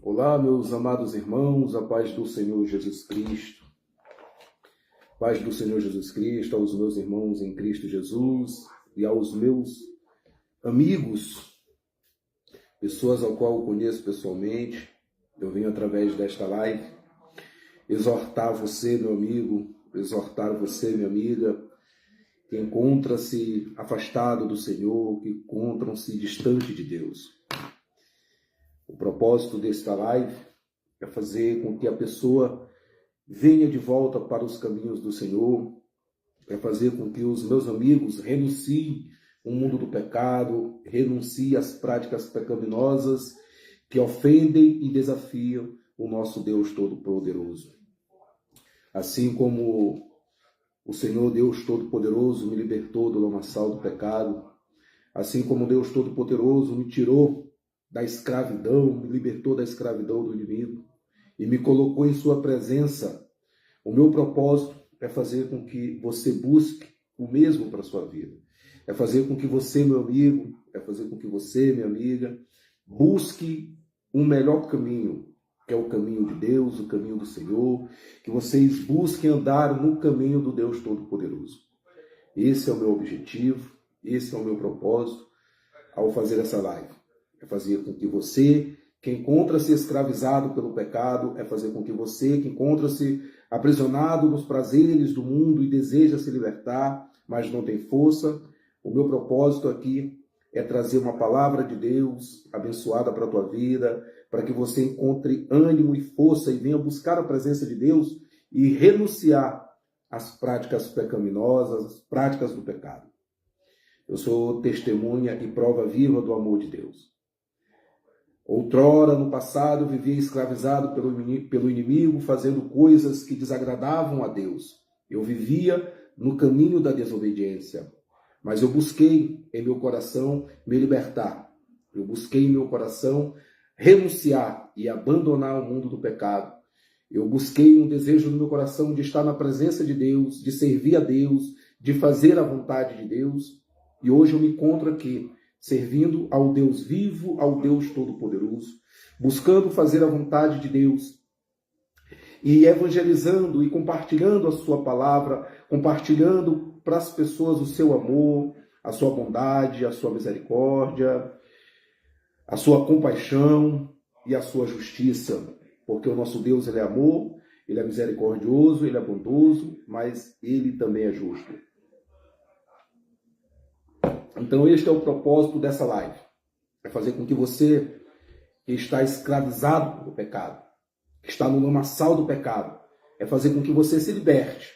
Olá, meus amados irmãos, a paz do Senhor Jesus Cristo. Paz do Senhor Jesus Cristo aos meus irmãos em Cristo Jesus e aos meus amigos, pessoas ao qual eu conheço pessoalmente. Eu venho através desta live exortar você, meu amigo, exortar você, minha amiga, que encontra-se afastado do Senhor, que encontram-se distante de Deus. O propósito desta live é fazer com que a pessoa venha de volta para os caminhos do Senhor, é fazer com que os meus amigos renunciem ao mundo do pecado, renunciem às práticas pecaminosas que ofendem e desafiam o nosso Deus Todo-Poderoso. Assim como o Senhor Deus Todo-Poderoso me libertou do lamaçal do pecado, assim como Deus Todo-Poderoso me tirou da escravidão, me libertou da escravidão do inimigo e me colocou em sua presença, o meu propósito é fazer com que você busque o mesmo para a sua vida. É fazer com que você, meu amigo, é fazer com que você, minha amiga, busque um melhor caminho, que é o caminho de Deus, o caminho do Senhor, que vocês busquem andar no caminho do Deus Todo-Poderoso. Esse é o meu objetivo, esse é o meu propósito ao fazer essa live. É fazer com que você, que encontra-se escravizado pelo pecado, é fazer com que você, que encontra-se aprisionado nos prazeres do mundo e deseja se libertar, mas não tem força, o meu propósito aqui é trazer uma palavra de Deus abençoada para a tua vida, para que você encontre ânimo e força e venha buscar a presença de Deus e renunciar às práticas pecaminosas, às práticas do pecado. Eu sou testemunha e prova viva do amor de Deus. Outrora, no passado, eu vivia escravizado pelo inimigo, fazendo coisas que desagradavam a Deus. Eu vivia no caminho da desobediência. Mas eu busquei em meu coração me libertar. Eu busquei em meu coração renunciar e abandonar o mundo do pecado. Eu busquei um desejo no meu coração de estar na presença de Deus, de servir a Deus, de fazer a vontade de Deus. E hoje eu me encontro aqui, servindo ao Deus vivo, ao Deus Todo-Poderoso, buscando fazer a vontade de Deus e evangelizando e compartilhando a sua palavra, compartilhando para as pessoas o seu amor, a sua bondade, a sua misericórdia, a sua compaixão e a sua justiça, porque o nosso Deus, ele é amor, ele é misericordioso, ele é bondoso, mas ele também é justo. Então este é o propósito dessa live, é fazer com que você que está escravizado pelo pecado, que está no lamaçal do pecado, é fazer com que você se liberte,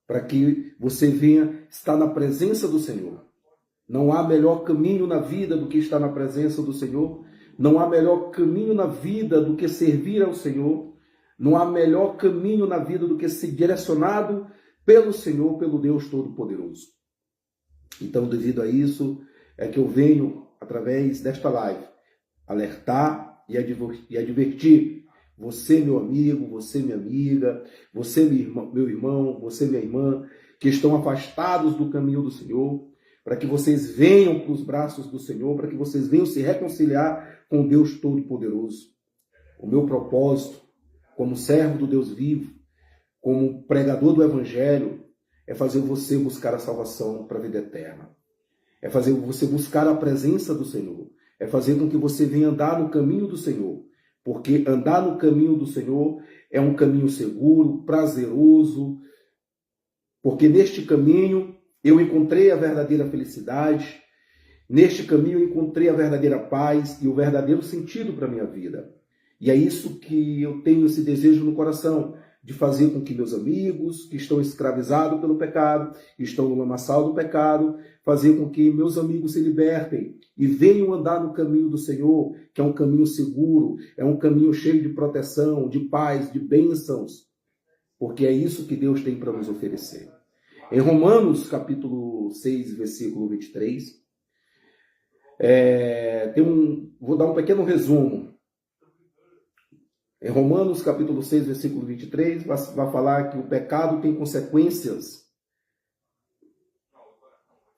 para que você venha estar na presença do Senhor. Não há melhor caminho na vida do que estar na presença do Senhor, não há melhor caminho na vida do que servir ao Senhor, não há melhor caminho na vida do que ser direcionado pelo Senhor, pelo Deus Todo-Poderoso. Então, devido a isso, é que eu venho, através desta live, alertar e advertir você, meu amigo, você, minha amiga, você, meu irmão, você, minha irmã, que estão afastados do caminho do Senhor, para que vocês venham para os braços do Senhor, para que vocês venham se reconciliar com o Deus Todo-Poderoso. O meu propósito, como servo do Deus vivo, como pregador do Evangelho, é fazer você buscar a salvação para a vida eterna. É fazer você buscar a presença do Senhor. É fazer com que você venha andar no caminho do Senhor. Porque andar no caminho do Senhor é um caminho seguro, prazeroso. Porque neste caminho eu encontrei a verdadeira felicidade. Neste caminho eu encontrei a verdadeira paz e o verdadeiro sentido para a minha vida. E é isso que eu tenho esse desejo no coração, de fazer com que meus amigos que estão escravizados pelo pecado, estão no lamaçal do pecado, fazer com que meus amigos se libertem e venham andar no caminho do Senhor, que é um caminho seguro, é um caminho cheio de proteção, de paz, de bênçãos, porque é isso que Deus tem para nos oferecer. Em Romanos, capítulo 6, versículo 23, vou dar um pequeno resumo. Em Romanos, capítulo 6, versículo 23, vai falar que o pecado tem consequências,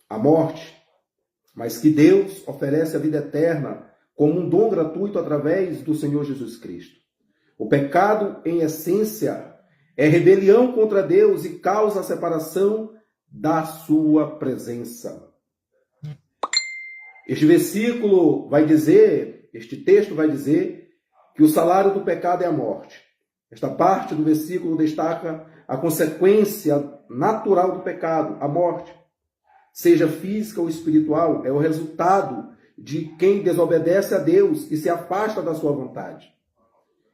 a morte, mas que Deus oferece a vida eterna como um dom gratuito através do Senhor Jesus Cristo. O pecado, em essência, é rebelião contra Deus e causa a separação da sua presença. Este texto vai dizer que o salário do pecado é a morte. Esta parte do versículo destaca a consequência natural do pecado, a morte. Seja física ou espiritual, é o resultado de quem desobedece a Deus e se afasta da sua vontade.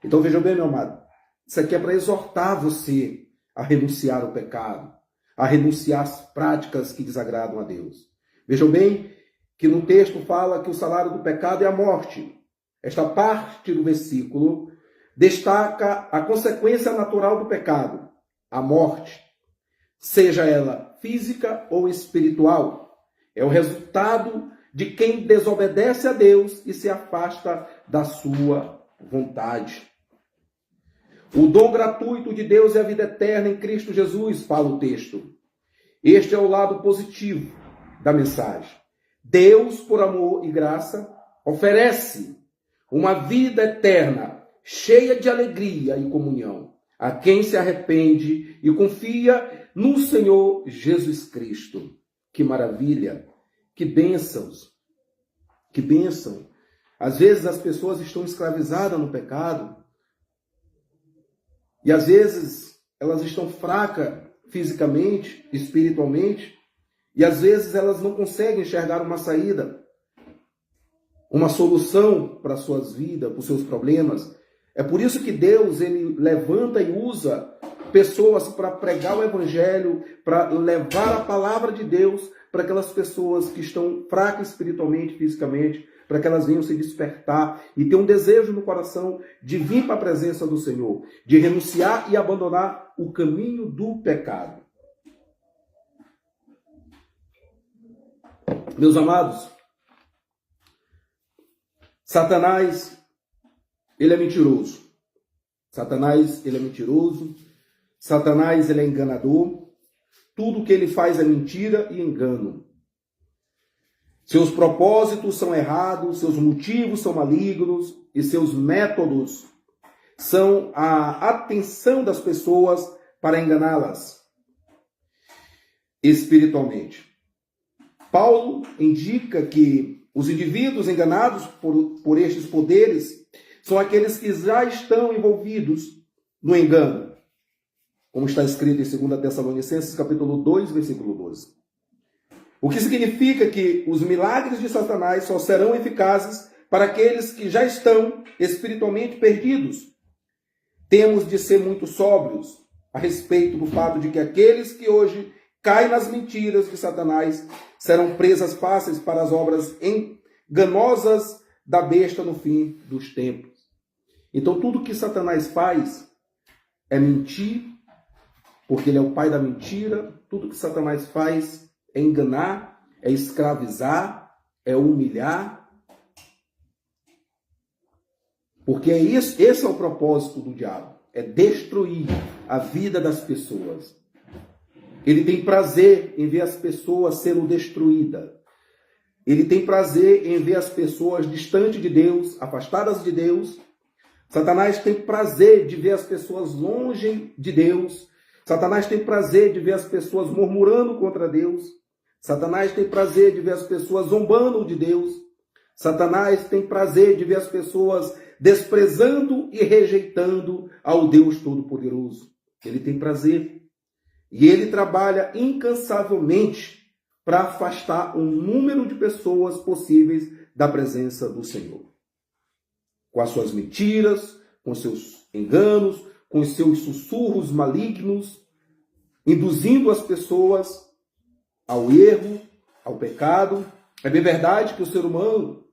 Então veja bem, meu amado, isso aqui é para exortar você a renunciar ao pecado, a renunciar às práticas que desagradam a Deus. Vejam bem que no texto fala que o salário do pecado é a morte. Esta parte do versículo destaca a consequência natural do pecado, a morte, seja ela física ou espiritual. É o resultado de quem desobedece a Deus e se afasta da sua vontade. O dom gratuito de Deus é a vida eterna em Cristo Jesus, fala o texto. Este é o lado positivo da mensagem. Deus, por amor e graça, oferece uma vida eterna, cheia de alegria e comunhão, a quem se arrepende e confia no Senhor Jesus Cristo. Que maravilha! Que bênçãos! Que bênção! Às vezes as pessoas estão escravizadas no pecado e às vezes elas estão fracas fisicamente, espiritualmente, e às vezes elas não conseguem enxergar uma saída, uma solução para as suas vidas, para os seus problemas. É por isso que Deus ele levanta e usa pessoas para pregar o Evangelho, para levar a palavra de Deus para aquelas pessoas que estão fracas espiritualmente, fisicamente, para que elas venham se despertar e ter um desejo no coração de vir para a presença do Senhor, de renunciar e abandonar o caminho do pecado. Meus amados, Satanás, ele é mentiroso. Satanás, ele é mentiroso. Satanás, ele é enganador. Tudo que ele faz é mentira e engano. Seus propósitos são errados, seus motivos são malignos e seus métodos são a atenção das pessoas para enganá-las espiritualmente. Paulo indica que os indivíduos enganados por estes poderes são aqueles que já estão envolvidos no engano, como está escrito em 2 Tessalonicenses, capítulo 2, versículo 12. O que significa que os milagres de Satanás só serão eficazes para aqueles que já estão espiritualmente perdidos. Temos de ser muito sóbrios a respeito do fato de que aqueles que hoje caem nas mentiras de Satanás serão presas fáceis para as obras enganosas da besta no fim dos tempos. Então tudo que Satanás faz é mentir, porque ele é o pai da mentira. Tudo que Satanás faz é enganar, é escravizar, é humilhar. Porque esse é o propósito do diabo, é destruir a vida das pessoas. Ele tem prazer em ver as pessoas sendo destruídas. Ele tem prazer em ver as pessoas distantes de Deus, afastadas de Deus. Satanás tem prazer de ver as pessoas longe de Deus. Satanás tem prazer de ver as pessoas murmurando contra Deus. Satanás tem prazer de ver as pessoas zombando de Deus. Satanás tem prazer de ver as pessoas desprezando e rejeitando ao Deus Todo-Poderoso. Ele tem prazer. E ele trabalha incansavelmente para afastar o número de pessoas possíveis da presença do Senhor. Com as suas mentiras, com seus enganos, com os seus sussurros malignos, induzindo as pessoas ao erro, ao pecado. É bem verdade que o ser humano,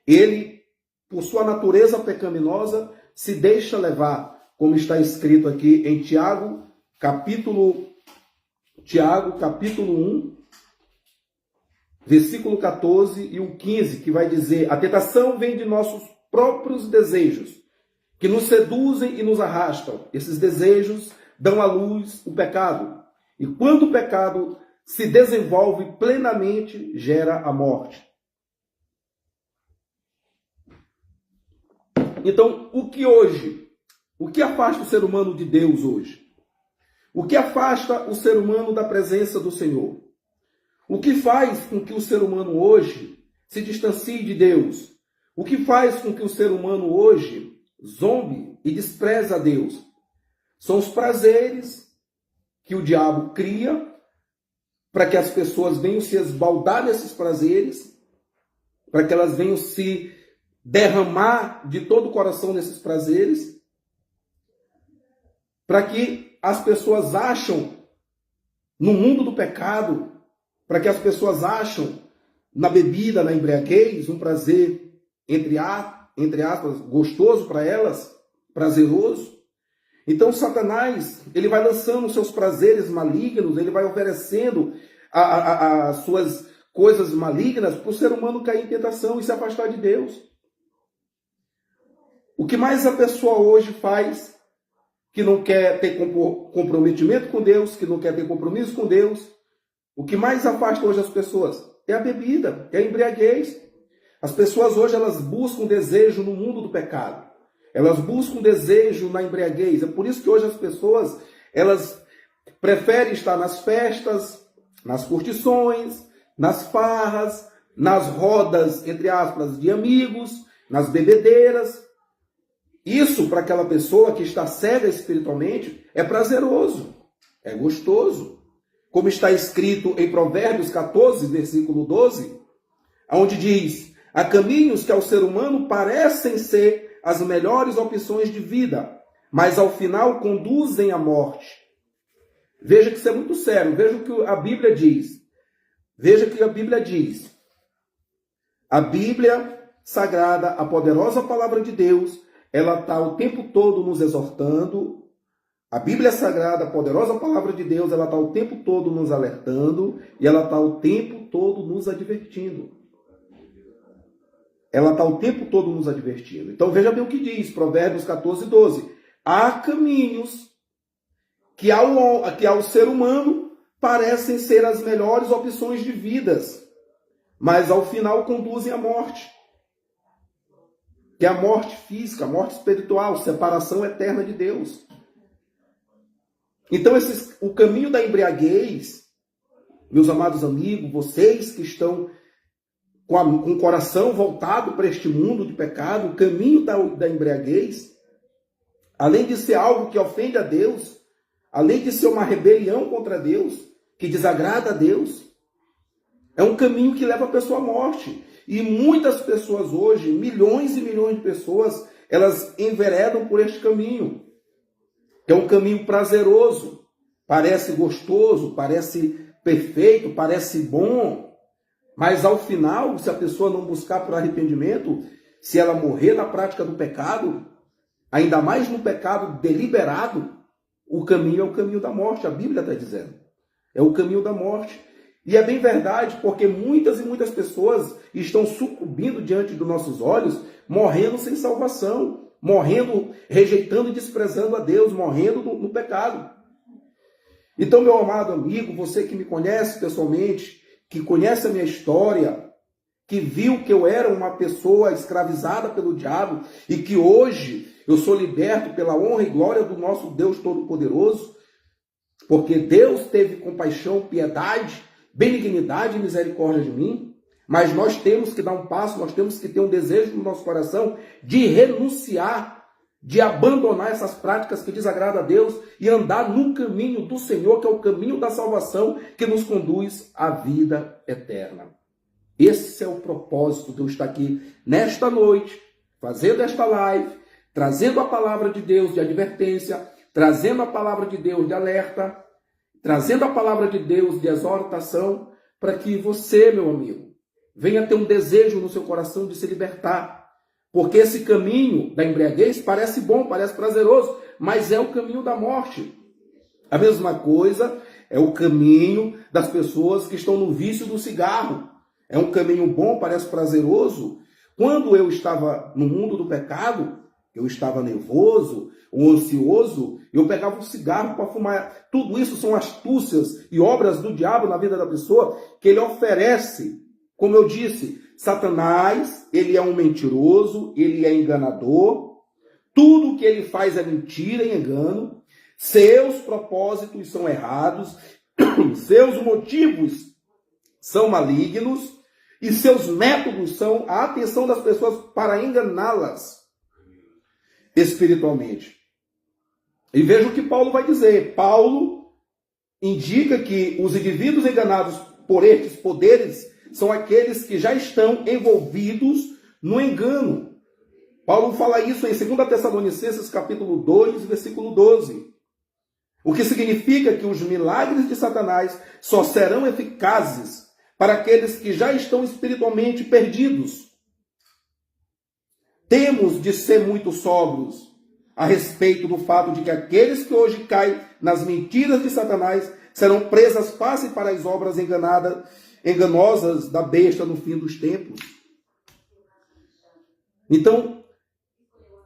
ele, por sua natureza pecaminosa, se deixa levar, como está escrito aqui em Tiago, capítulo 1, versículo 14 e o 15, que vai dizer: a tentação vem de nossos próprios desejos, que nos seduzem e nos arrastam. Esses desejos dão à luz o pecado. E quando o pecado se desenvolve plenamente, gera a morte. Então, o que afasta o ser humano de Deus hoje? O que afasta o ser humano da presença do Senhor? O que faz com que o ser humano hoje se distancie de Deus? O que faz com que o ser humano hoje zombe e despreze a Deus? São os prazeres que o diabo cria para que as pessoas venham se esbaldar nesses prazeres, para que elas venham se derramar de todo o coração nesses prazeres, para que as pessoas acham no mundo do pecado, para que as pessoas acham na bebida, na embriaguez, um prazer, entre aspas, gostoso para elas, prazeroso. Então Satanás, ele vai lançando os seus prazeres malignos, ele vai oferecendo as suas coisas malignas para o ser humano cair em tentação e se afastar de Deus. O que mais a pessoa hoje faz, que não quer ter comprometimento com Deus, que não quer ter compromisso com Deus, o que mais afasta hoje as pessoas é a bebida, é a embriaguez. As pessoas hoje, elas buscam desejo no mundo do pecado. Elas buscam desejo na embriaguez. É por isso que hoje as pessoas, elas preferem estar nas festas, nas curtições, nas farras, nas rodas, entre aspas, de amigos, nas bebedeiras. Isso, para aquela pessoa que está cega espiritualmente, é prazeroso, é gostoso. Como está escrito em Provérbios 14, versículo 12, onde diz: há caminhos que ao ser humano parecem ser as melhores opções de vida, mas ao final conduzem à morte. Veja que isso é muito sério, veja o que a Bíblia diz. Veja o que a Bíblia diz. A Bíblia Sagrada, a poderosa palavra de Deus, ela está o tempo todo nos exortando. A Bíblia Sagrada, a poderosa palavra de Deus, ela está o tempo todo nos alertando e ela está o tempo todo nos advertindo. Ela está o tempo todo nos advertindo. Então veja bem o que diz, Provérbios 14, 12. Há caminhos que ao ser humano parecem ser as melhores opções de vidas, mas ao final conduzem à morte. Que é a morte física, a morte espiritual, separação eterna de Deus. Então o caminho da embriaguez, meus amados amigos, vocês que estão com o coração voltado para este mundo de pecado, o caminho da embriaguez, além de ser algo que ofende a Deus, além de ser uma rebelião contra Deus, que desagrada a Deus, é um caminho que leva a pessoa à morte. E muitas pessoas hoje, milhões e milhões de pessoas, elas enveredam por este caminho, que é um caminho prazeroso, parece gostoso, parece perfeito, parece bom, mas ao final, se a pessoa não buscar por arrependimento, se ela morrer na prática do pecado, ainda mais no pecado deliberado, o caminho é o caminho da morte, a Bíblia está dizendo. É o caminho da morte. E é bem verdade, porque muitas e muitas pessoas estão sucumbindo diante dos nossos olhos, morrendo sem salvação, morrendo, rejeitando e desprezando a Deus, morrendo no pecado. Então, meu amado amigo, você que me conhece pessoalmente, que conhece a minha história, que viu que eu era uma pessoa escravizada pelo diabo e que hoje eu sou liberto pela honra e glória do nosso Deus Todo-Poderoso, porque Deus teve compaixão, piedade, benignidade e misericórdia de mim, mas nós temos que dar um passo, nós temos que ter um desejo no nosso coração de renunciar, de abandonar essas práticas que desagradam a Deus e andar no caminho do Senhor, que é o caminho da salvação, que nos conduz à vida eterna. Esse é o propósito de eu estar aqui nesta noite, fazendo esta live, trazendo a palavra de Deus de advertência, trazendo a palavra de Deus de alerta, trazendo a palavra de Deus de exortação, para que você, meu amigo, venha ter um desejo no seu coração de se libertar. Porque esse caminho da embriaguez parece bom, parece prazeroso, mas é o caminho da morte. A mesma coisa é o caminho das pessoas que estão no vício do cigarro. É um caminho bom, parece prazeroso. Quando eu estava no mundo do pecado, eu estava nervoso ou ansioso, eu pegava um cigarro para fumar. Tudo isso são astúcias e obras do diabo na vida da pessoa que ele oferece. Como eu disse, Satanás, ele é um mentiroso, ele é enganador, Tudo que ele faz é mentira e engano. Seus propósitos são errados. Seus motivos são malignos. E seus métodos são a atenção das pessoas para enganá-las espiritualmente. E veja o que Paulo vai dizer. Paulo indica que os indivíduos enganados por estes poderes são aqueles que já estão envolvidos no engano. Paulo fala isso em 2 Tessalonicenses capítulo 2, versículo 12. O que significa que os milagres de Satanás só serão eficazes para aqueles que já estão espiritualmente perdidos. Temos de ser muito sóbrios a respeito do fato de que aqueles que hoje caem nas mentiras de Satanás serão presas fáceis para as obras enganosas da besta no fim dos tempos. Então,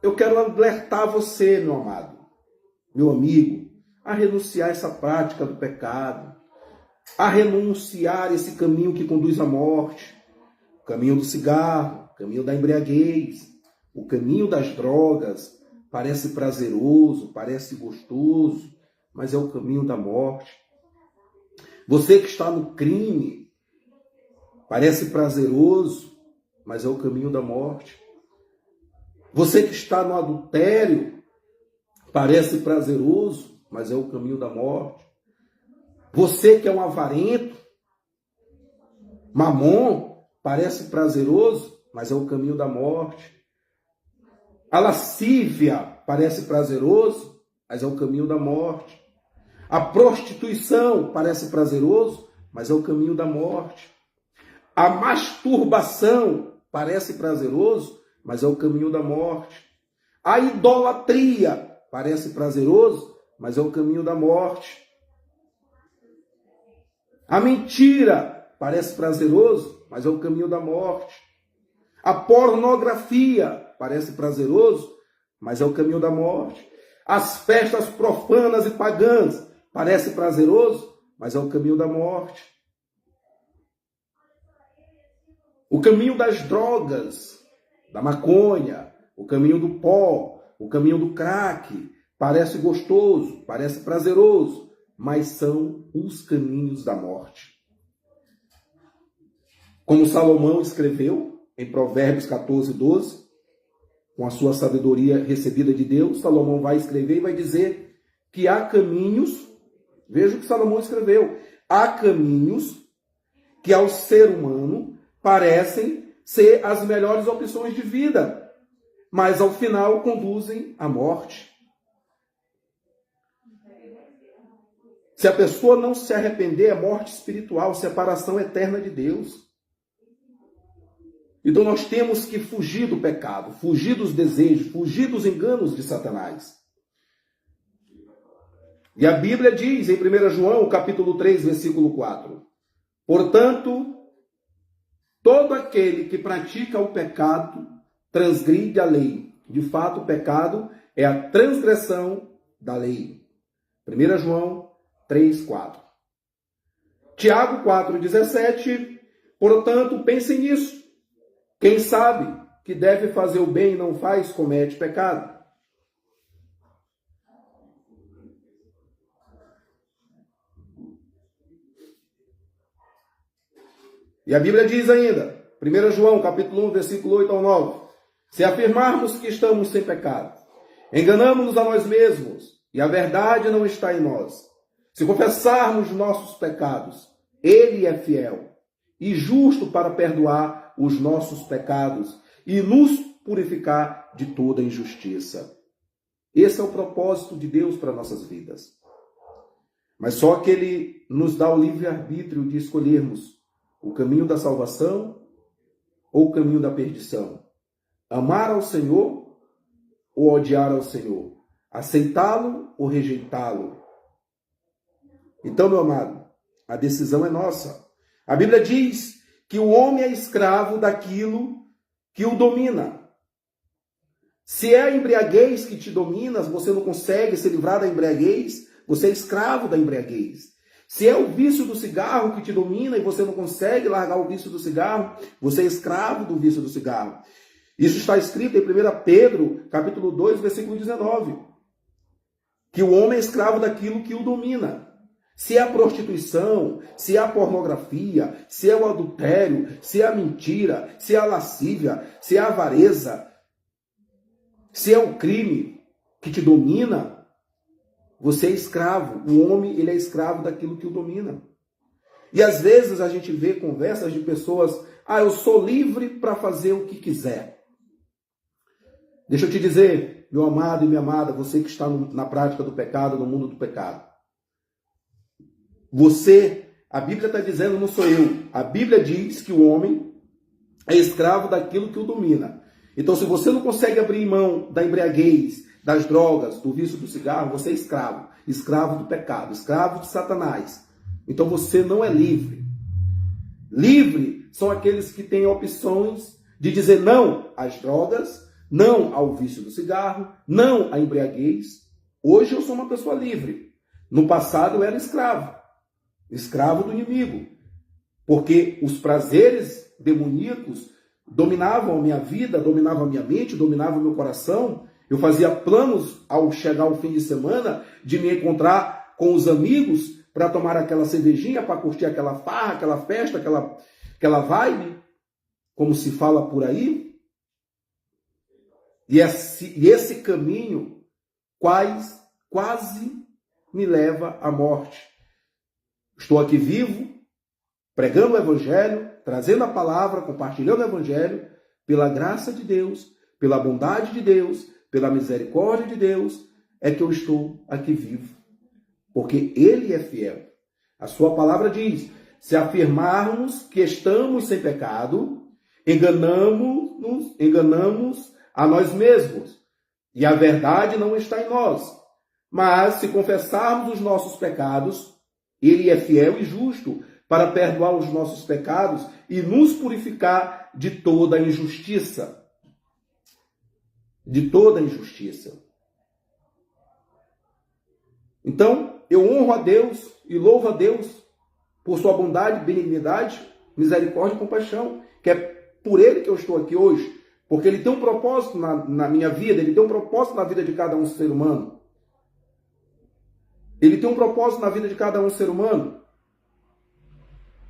eu quero alertar você, meu amado, meu amigo, a renunciar a essa prática do pecado, a renunciar esse caminho que conduz à morte, o caminho do cigarro, o caminho da embriaguez, o caminho das drogas. Parece prazeroso, parece gostoso, mas é o caminho da morte. Você que está no crime, parece prazeroso, mas é o caminho da morte. Você que está no adultério, parece prazeroso, mas é o caminho da morte. Você que é um avarento, mamon, parece prazeroso, mas é o caminho da morte. A lascívia parece prazeroso, mas é o caminho da morte. A prostituição parece prazeroso, mas é o caminho da morte. A masturbação parece prazeroso, mas é o caminho da morte. A idolatria parece prazeroso, mas é o caminho da morte. A mentira parece prazeroso, mas é o caminho da morte. A pornografia parece prazeroso, mas é o caminho da morte. As festas profanas e pagãs parece prazeroso, mas é o caminho da morte. O caminho das drogas, da maconha, o caminho do pó, o caminho do crack, parece gostoso, parece prazeroso, mas são os caminhos da morte. Como Salomão escreveu em Provérbios 14, 12, com a sua sabedoria recebida de Deus, Salomão vai escrever e vai dizer que há caminhos, veja o que Salomão escreveu, há caminhos que ao ser humano parecem ser as melhores opções de vida, mas ao final conduzem à morte. Se a pessoa não se arrepender, é morte espiritual, separação eterna de Deus. Então nós temos que fugir do pecado, fugir dos desejos, fugir dos enganos de Satanás. E a Bíblia diz em 1 João, capítulo 3, versículo 4, portanto, todo aquele que pratica o pecado transgride a lei. De fato, o pecado é a transgressão da lei. 1 João 3, 4. Tiago 4, 17, portanto, pensem nisso. Quem sabe que deve fazer o bem e não faz, comete pecado. E a Bíblia diz ainda, 1 João, capítulo 1, versículo 8 ao 9, se afirmarmos que estamos sem pecado, enganamos-nos a nós mesmos, e a verdade não está em nós. Se confessarmos nossos pecados, Ele é fiel e justo para perdoar os nossos pecados e nos purificar de toda injustiça. Esse é o propósito de Deus para nossas vidas. Mas só que Ele nos dá o livre-arbítrio de escolhermos o caminho da salvação ou o caminho da perdição. Amar ao Senhor ou odiar ao Senhor. Aceitá-lo ou rejeitá-lo. Então, meu amado, a decisão é nossa. A Bíblia diz que o homem é escravo daquilo que o domina. Se é a embriaguez que te domina, você não consegue se livrar da embriaguez, você é escravo da embriaguez. Se é o vício do cigarro que te domina e você não consegue largar o vício do cigarro, você é escravo do vício do cigarro. Isso está escrito em 1 Pedro, capítulo 2, versículo 19. Que o homem é escravo daquilo que o domina. Se é a prostituição, se é a pornografia, se é o adultério, se é a mentira, se é a lascívia, se é a avareza, se é o crime que te domina, você é escravo. O homem, ele é escravo daquilo que o domina. E às vezes a gente vê conversas de pessoas, eu sou livre para fazer o que quiser. Deixa eu te dizer, meu amado e minha amada, você que está na prática do pecado, no mundo do pecado. A Bíblia está dizendo, não sou eu. A Bíblia diz que o homem é escravo daquilo que o domina. Então, se você não consegue abrir mão da embriaguez, das drogas, do vício do cigarro, você é escravo. Escravo do pecado, escravo de Satanás. Então, você não é livre. Livre são aqueles que têm opções de dizer não às drogas, não ao vício do cigarro, não à embriaguez. Hoje eu sou uma pessoa livre. No passado eu era escravo. Escravo do inimigo, porque os prazeres demoníacos dominavam a minha vida, dominavam a minha mente, dominavam o meu coração. Eu fazia planos ao chegar o fim de semana de me encontrar com os amigos para tomar aquela cervejinha, para curtir aquela farra, aquela festa, aquela vibe, como se fala por aí. E esse caminho quase me leva à morte. Estou aqui vivo, pregando o Evangelho, trazendo a palavra, compartilhando o Evangelho, pela graça de Deus, pela bondade de Deus, pela misericórdia de Deus, é que eu estou aqui vivo. Porque Ele é fiel. A sua palavra diz, se afirmarmos que estamos sem pecado, enganamos a nós mesmos, e a verdade não está em nós. Mas se confessarmos os nossos pecados, Ele é fiel e justo para perdoar os nossos pecados e nos purificar de toda injustiça. De toda injustiça. Então, eu honro a Deus e louvo a Deus por sua bondade, benignidade, misericórdia e compaixão, que é por Ele que eu estou aqui hoje, porque Ele tem um propósito na minha vida, Ele tem um propósito na vida de cada um ser humano. Ele tem um propósito na vida de cada um ser humano.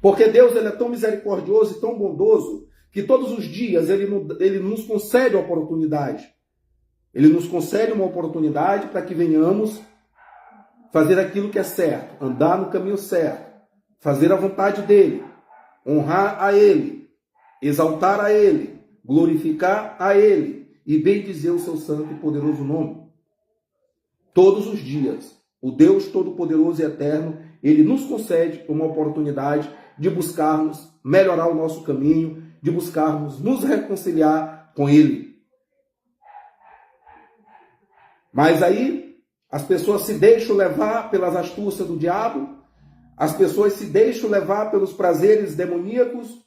Porque Deus, ele é tão misericordioso e tão bondoso que todos os dias ele nos concede a oportunidade. Ele nos concede uma oportunidade para que venhamos fazer aquilo que é certo, andar no caminho certo, fazer a vontade dele, honrar a ele, exaltar a ele, glorificar a ele e bendizer o seu santo e poderoso nome. Todos os dias. O Deus Todo-Poderoso e Eterno, Ele nos concede uma oportunidade de buscarmos melhorar o nosso caminho, de buscarmos nos reconciliar com Ele. Mas aí, as pessoas se deixam levar pelas astúcias do diabo, as pessoas se deixam levar pelos prazeres demoníacos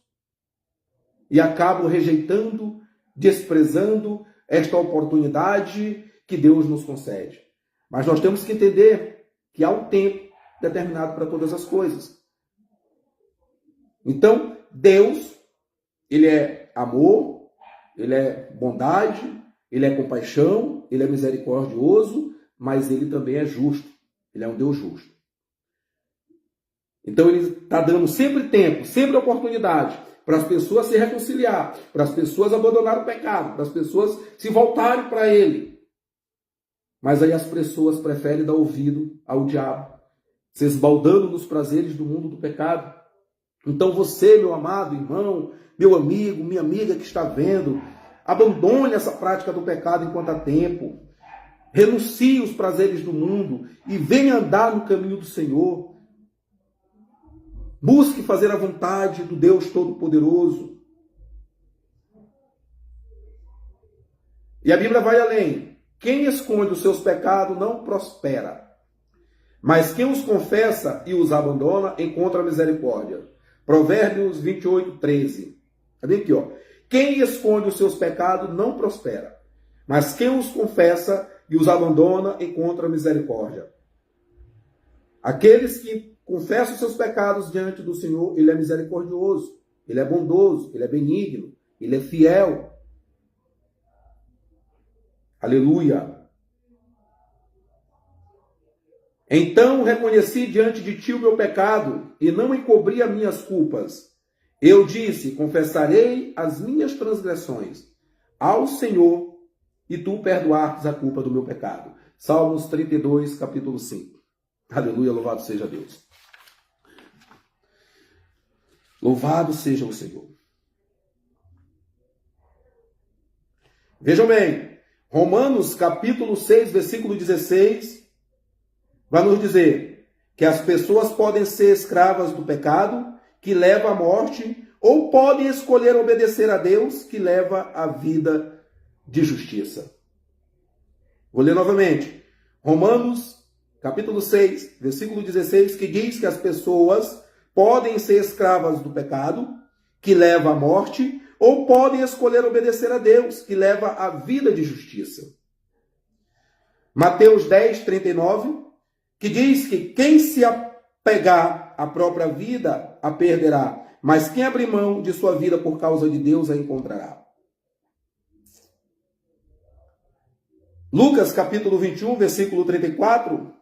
e acabam rejeitando, desprezando esta oportunidade que Deus nos concede. Mas nós temos que entender que há um tempo determinado para todas as coisas. Então, Deus, Ele é amor, Ele é bondade, Ele é compaixão, Ele é misericordioso, mas Ele também é justo. Ele é um Deus justo. Então, Ele está dando sempre tempo, sempre oportunidade para as pessoas se reconciliar, para as pessoas abandonarem o pecado, para as pessoas se voltarem para Ele. Mas aí as pessoas preferem dar ouvido ao diabo, se esbaldando nos prazeres do mundo do pecado. Então você, meu amado irmão, meu amigo, minha amiga que está vendo, abandone essa prática do pecado enquanto há tempo. Renuncie os prazeres do mundo e venha andar no caminho do Senhor. Busque fazer a vontade do Deus Todo-Poderoso. E a Bíblia vai além. Quem esconde os seus pecados não prospera, mas quem os confessa e os abandona encontra misericórdia. Provérbios 28, 13. Está bem aqui, ó. Quem esconde os seus pecados não prospera, mas quem os confessa e os abandona encontra misericórdia. Aqueles que confessam os seus pecados diante do Senhor, Ele é misericordioso, Ele é bondoso, Ele é benigno, Ele é fiel. Aleluia. Então reconheci diante de ti o meu pecado e não encobri as minhas culpas. Eu disse, confessarei as minhas transgressões ao Senhor e tu perdoaste a culpa do meu pecado. Salmos 32, capítulo 5. Aleluia, louvado seja Deus. Louvado seja o Senhor. Vejam bem, Romanos capítulo 6, versículo 16, vai nos dizer que as pessoas podem ser escravas do pecado, que leva à morte, ou podem escolher obedecer a Deus, que leva à vida de justiça. Vou ler novamente. Romanos capítulo 6, versículo 16, que diz que as pessoas podem ser escravas do pecado, que leva à morte, ou podem escolher obedecer a Deus, que leva à vida de justiça. Mateus 10, 39, que diz que quem se apegar à própria vida a perderá, mas quem abrir mão de sua vida por causa de Deus a encontrará. Lucas capítulo 21, versículo 34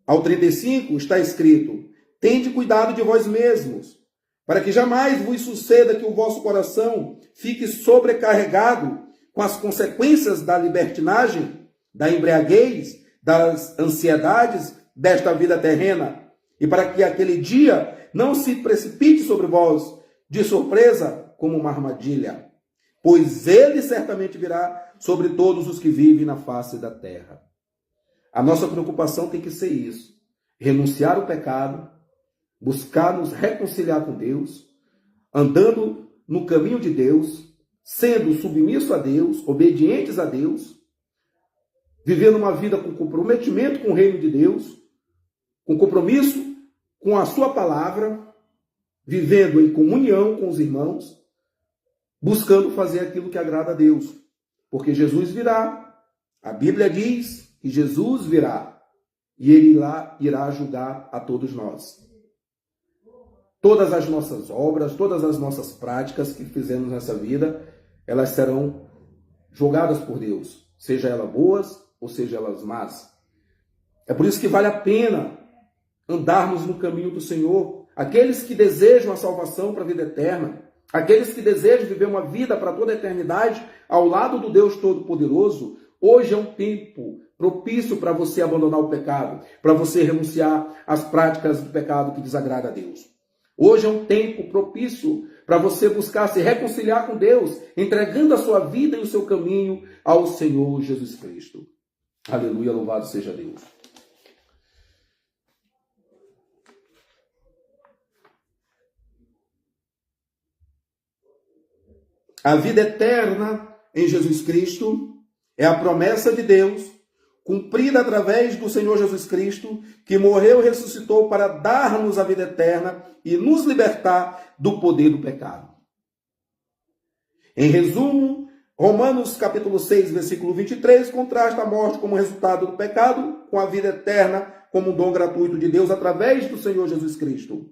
ao 35, está escrito: tende cuidado de vós mesmos, para que jamais vos suceda que o vosso coração fique sobrecarregado com as consequências da libertinagem, da embriaguez, das ansiedades desta vida terrena, e para que aquele dia não se precipite sobre vós de surpresa como uma armadilha, pois ele certamente virá sobre todos os que vivem na face da terra. A nossa preocupação tem que ser isso: renunciar ao pecado, buscar nos reconciliar com Deus, andando no caminho de Deus, sendo submisso a Deus, obedientes a Deus, vivendo uma vida com comprometimento com o reino de Deus, com compromisso com a sua palavra, vivendo em comunhão com os irmãos, buscando fazer aquilo que agrada a Deus. Porque Jesus virá. A Bíblia diz que Jesus virá e ele irá julgar a todos nós. Todas as nossas obras, todas as nossas práticas que fizemos nessa vida, elas serão julgadas por Deus, seja elas boas ou seja elas más. É por isso que vale a pena andarmos no caminho do Senhor. Aqueles que desejam a salvação para a vida eterna, aqueles que desejam viver uma vida para toda a eternidade ao lado do Deus Todo-Poderoso, hoje é um tempo propício para você abandonar o pecado, para você renunciar às práticas do pecado que desagrada a Deus. Hoje é um tempo propício para você buscar se reconciliar com Deus, entregando a sua vida e o seu caminho ao Senhor Jesus Cristo. Aleluia, louvado seja Deus. A vida eterna em Jesus Cristo é a promessa de Deus, cumprida através do Senhor Jesus Cristo, que morreu e ressuscitou para dar-nos a vida eterna e nos libertar do poder do pecado. Em resumo, Romanos capítulo 6, versículo 23, contrasta a morte como resultado do pecado com a vida eterna como um dom gratuito de Deus através do Senhor Jesus Cristo.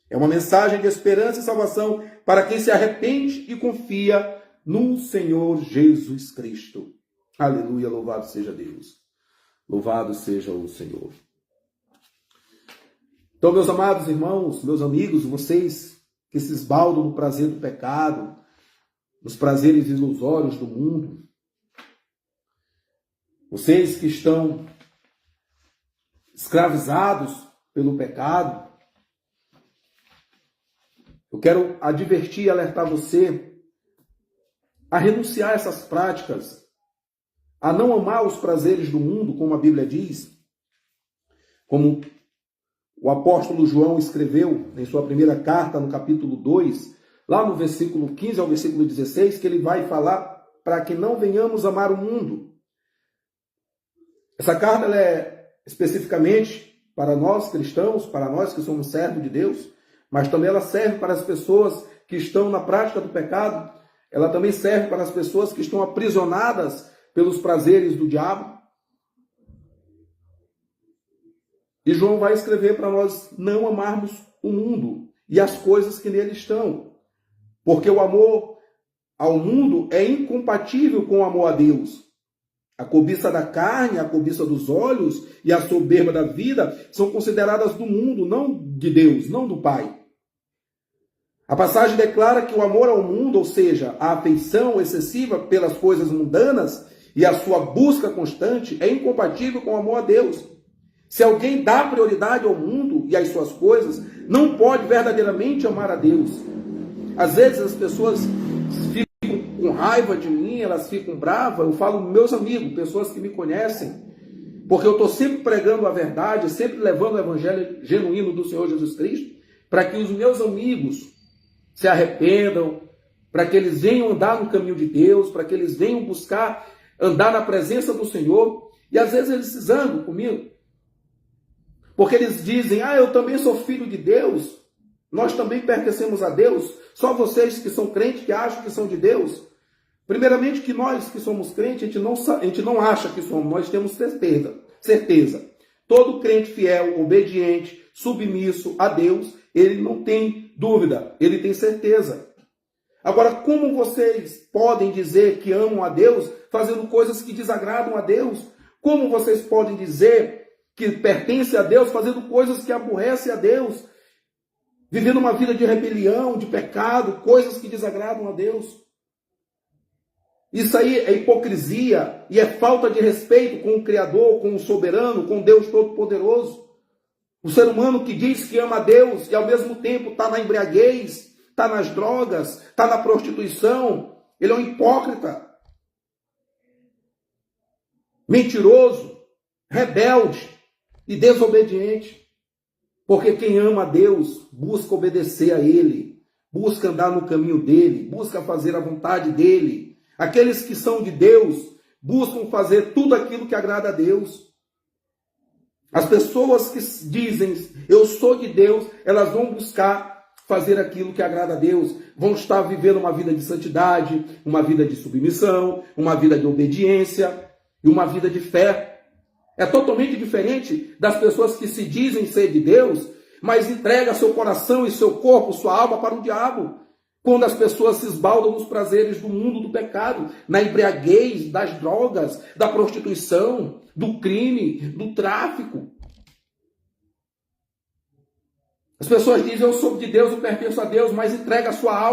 É uma mensagem de esperança e salvação para quem se arrepende e confia no Senhor Jesus Cristo. Aleluia, louvado seja Deus. Louvado seja o Senhor. Então, meus amados irmãos, meus amigos, vocês que se esbaldam no prazer do pecado, nos prazeres ilusórios do mundo, vocês que estão escravizados pelo pecado, eu quero advertir e alertar você a renunciar a essas práticas, a não amar os prazeres do mundo, como a Bíblia diz, como o apóstolo João escreveu em sua primeira carta, no capítulo 2, lá no versículo 15 ao versículo 16, que ele vai falar para que não venhamos amar o mundo. Essa carta ela é especificamente para nós cristãos, para nós que somos servos de Deus, mas também ela serve para as pessoas que estão na prática do pecado, ela também serve para as pessoas que estão aprisionadas pelos prazeres do diabo. E João vai escrever para nós não amarmos o mundo e as coisas que nele estão, porque o amor ao mundo é incompatível com o amor a Deus. A cobiça da carne, a cobiça dos olhos e a soberba da vida são consideradas do mundo, não de Deus, não do Pai. A passagem declara que o amor ao mundo, ou seja, a afeição excessiva pelas coisas mundanas e a sua busca constante, é incompatível com o amor a Deus. Se alguém dá prioridade ao mundo e às suas coisas, não pode verdadeiramente amar a Deus. Às vezes as pessoas ficam com raiva de mim, elas ficam bravas. Eu falo meus amigos, pessoas que me conhecem, porque eu estou sempre pregando a verdade, sempre levando o evangelho genuíno do Senhor Jesus Cristo, para que os meus amigos se arrependam, para que eles venham andar no caminho de Deus, para que eles venham buscar andar na presença do Senhor. E às vezes eles se zangam comigo, porque eles dizem, eu também sou filho de Deus, nós também pertencemos a Deus, só vocês que são crentes que acham que são de Deus. Primeiramente que nós que somos crentes, a gente não acha que somos, nós temos certeza. Todo crente fiel, obediente, submisso a Deus, ele não tem dúvida, ele tem certeza. Agora, como vocês podem dizer que amam a Deus fazendo coisas que desagradam a Deus? Como vocês podem dizer que pertencem a Deus fazendo coisas que aborrecem a Deus? Vivendo uma vida de rebelião, de pecado, coisas que desagradam a Deus. Isso aí é hipocrisia e é falta de respeito com o Criador, com o soberano, com Deus Todo-Poderoso. O ser humano que diz que ama a Deus e ao mesmo tempo está na embriaguez, está nas drogas, está na prostituição, ele é um hipócrita, mentiroso, rebelde e desobediente. Porque quem ama a Deus busca obedecer a Ele, busca andar no caminho dEle, busca fazer a vontade dEle. Aqueles que são de Deus buscam fazer tudo aquilo que agrada a Deus. As pessoas que dizem, eu sou de Deus, elas vão buscar fazer aquilo que agrada a Deus. Vão estar vivendo uma vida de santidade, uma vida de submissão, uma vida de obediência e uma vida de fé. É totalmente diferente das pessoas que se dizem ser de Deus, mas entregam seu coração e seu corpo, sua alma para o diabo. Quando as pessoas se esbaldam nos prazeres do mundo do pecado, na embriaguez, das drogas, da prostituição, do crime, do tráfico. As pessoas dizem, eu sou de Deus, eu pertenço a Deus, mas entrega a sua alma